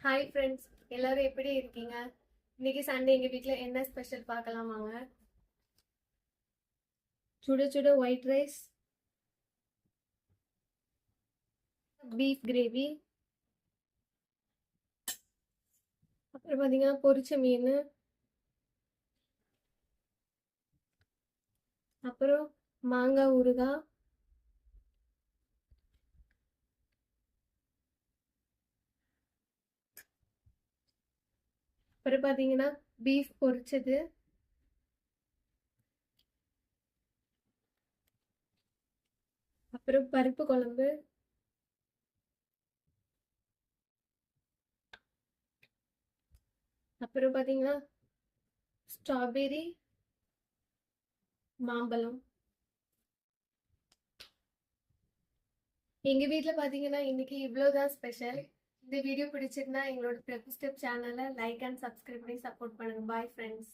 Hi friends, எல்லாரும் எப்படி இருக்கீங்க? இன்னைக்கு சண்டே எங்கள் வீட்டில் என்ன ஸ்பெஷல் பார்க்கலாம் வாங்க. சுட சுட ஒயிட் ரைஸ், பீஃப் கிரேவி, அப்புறம் பார்த்தீங்கன்னா பொரிச்ச மீன், அப்புறம் மாங்காய் ஊறுகாய், அப்புறம் பார்த்தீங்கன்னா பீஃப் பொரிச்சது, அப்புறம் பருப்பு குழம்பு, அப்புறம் பார்த்தீங்கன்னா ஸ்ட்ராபெரி மாம்பழம். எங்கள் வீட்டில் பார்த்தீங்கன்னா இன்னைக்கு இவ்வளோதான் ஸ்பெஷல். இந்த வீடியோ பிடிச்சிருந்தா எங்களோட ஸ்டெப் சேனலை லைக் அண்ட் சப்ஸ்கிரைப் பண்ணி சப்போர்ட் பண்ணுங்க. Bye friends.